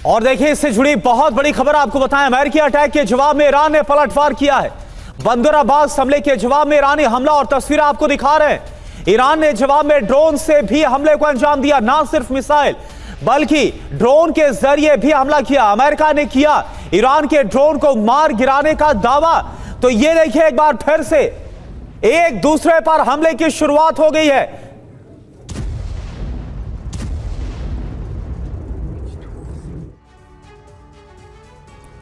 और देखिए, इससे जुड़ी बहुत बड़ी खबर आपको बताएं। अमेरिकी अटैक के जवाब में ईरान ने पलटवार किया है। बंदर अब्बास हमले के जवाब में ईरानी हमला, और तस्वीर आपको दिखा रहे हैं। ईरान ने जवाब में ड्रोन से भी हमले को अंजाम दिया। ना सिर्फ मिसाइल बल्कि ड्रोन के जरिए भी हमला किया। अमेरिका ने किया ईरान के ड्रोन को मार गिराने का दावा। तो ये देखिए, एक बार फिर से एक दूसरे पर हमले की शुरुआत हो गई है।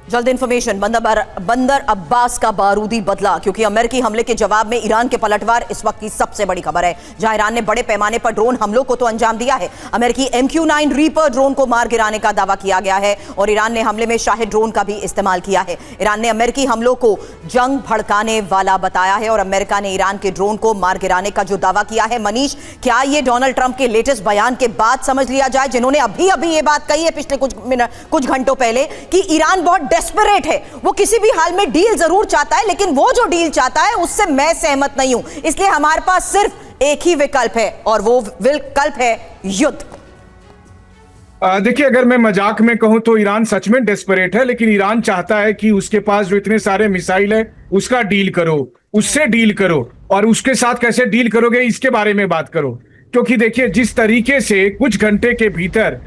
जल्द इंफॉर्मेशन। बंदर अब्बास का बारूदी बदला, क्योंकि अमेरिकी हमले के जवाब में ईरान के पलटवार इस वक्त की सबसे बड़ी खबर है। जहां ईरान ने बड़े पैमाने पर ड्रोन हमलों को तो अंजाम दिया है। अमेरिकी MQ-9 रीपर ड्रोन को मार गिराने का दावा किया गया है, और ईरान ने हमले में शाहिद ड्रोन का भी इस्तेमाल किया है। ईरान ने अमेरिकी हमलों को जंग भड़काने वाला बताया है, और अमेरिका ने ईरान के ड्रोन को मार गिराने का जो दावा किया है, मनीष, क्या ये डोनाल्ड ट्रंप के लेटेस्ट बयान के बाद समझ लिया जाए, जिन्होंने अभी अभी ये बात कही है पिछले कुछ घंटों पहले कि ईरान बहुत डेस्परेट है, वो किसी भी हाल में डील जरूर चाहता है, लेकिन वो जो डील चाहता है उससे मैं सहमत नहीं हूं, इसलिए हमारे पास सिर्फ एक ही विकल्प है, और वो विकल्प है युद्ध। देखिए, अगर मैं मजाक में कहूं तो ईरान सच में डेस्परेट है, लेकिन ईरान चाहता है कि उसके पास जो इतने सारे मिसाइल है उसका डील करो, उससे डील करो, और उसके साथ कैसे डील करोगे इसके बारे में बात करो। क्योंकि देखिए, जिस तरीके से कुछ घंटे के भीतर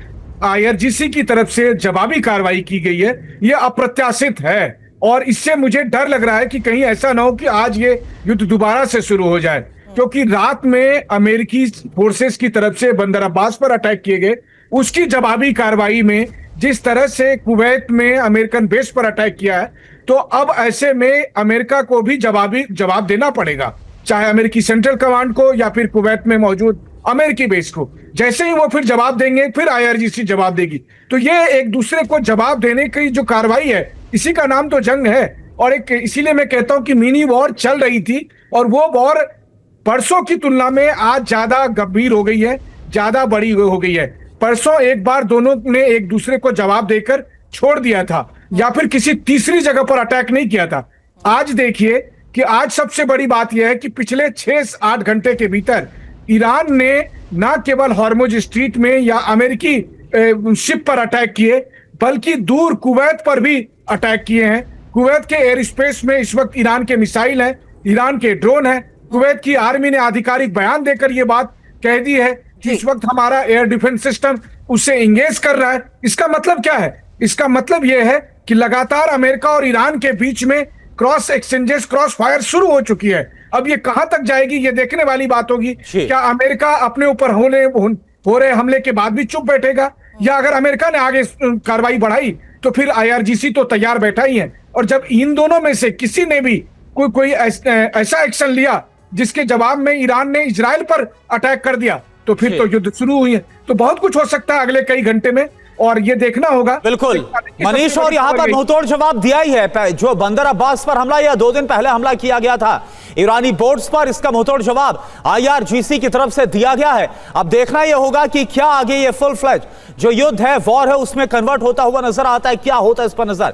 IRGC की तरफ से जवाबी कार्रवाई की गई है, यह अप्रत्याशित है, और इससे मुझे डर लग रहा है कि कहीं ऐसा ना हो कि आज ये युद्ध दोबारा से शुरू हो जाए। क्योंकि रात में अमेरिकी फोर्सेस की तरफ से बंदर अब्बास पर अटैक किए गए, उसकी जवाबी कार्रवाई में जिस तरह से कुवैत में अमेरिकन बेस पर अटैक किया है, तो अब ऐसे में अमेरिका को भी जवाब देना पड़ेगा, चाहे अमेरिकी सेंट्रल कमांड को या फिर कुवैत में मौजूद अमेरिकी बेस को। जैसे ही वो फिर जवाब देंगे, फिर IRGC जवाब देगी। तो ये एक दूसरे को जवाब देने की जो कार्रवाई है, इसी का नाम तो जंग है। और एक इसीलिए मैं कहता हूं कि मिनी वॉर चल रही थी, और वो वॉर परसों की तुलना में आज ज्यादा गंभीर हो गई है, ज्यादा बड़ी हो गई है। परसों एक बार दोनों ने एक दूसरे को जवाब देकर छोड़ दिया था, या फिर किसी तीसरी जगह पर अटैक नहीं किया था। आज देखिए कि आज सबसे बड़ी बात यह है कि पिछले 6-8 घंटे के भीतर ईरान ने न केवल हॉर्मुज स्ट्रीट में या अमेरिकी शिप पर अटैक किए, बल्कि दूर कुवैत पर भी अटैक किए हैं। कुवैत के एयर स्पेस में इस वक्त ईरान के मिसाइल हैं, ईरान के ड्रोन हैं। कुवैत की आर्मी ने आधिकारिक बयान देकर यह बात कह दी है कि इस वक्त हमारा एयर डिफेंस सिस्टम उससे इंगेज कर रहा है। इसका मतलब क्या है? इसका मतलब यह है कि लगातार अमेरिका और ईरान के बीच में क्रॉस एक्सचेंजेस, क्रॉस फायर शुरू हो चुकी है। अब ये कहां तक जाएगी, ये देखने वाली बात होगी। क्या अमेरिका अपने ऊपर हो रहे हमले के बाद भी चुप बैठेगा, या अगर अमेरिका ने आगे कार्रवाई बढ़ाई तो फिर IRGC तो तैयार बैठा ही है। और जब इन दोनों में से किसी ने भी कोई ऐसा एक्शन लिया जिसके जवाब में ईरान ने इजराइल पर अटैक कर दिया, तो फिर तो युद्ध शुरू हुई है। तो बहुत कुछ हो सकता है अगले कई घंटे में, और ये देखना होगा। बिल्कुल मनीष, और यहां पर मुंहतोड़ जवाब दिया ही है। जो बंदर अब्बास पर हमला या 2 दिन पहले हमला किया गया था ईरानी बोर्ड्स पर, इसका मुंहतोड़ जवाब IRGC की तरफ से दिया गया है। अब देखना यह होगा कि क्या आगे ये फुल फ्लैज जो युद्ध है, वॉर है, उसमें कन्वर्ट होता हुआ नजर आता है, क्या होता है इस पर नजर।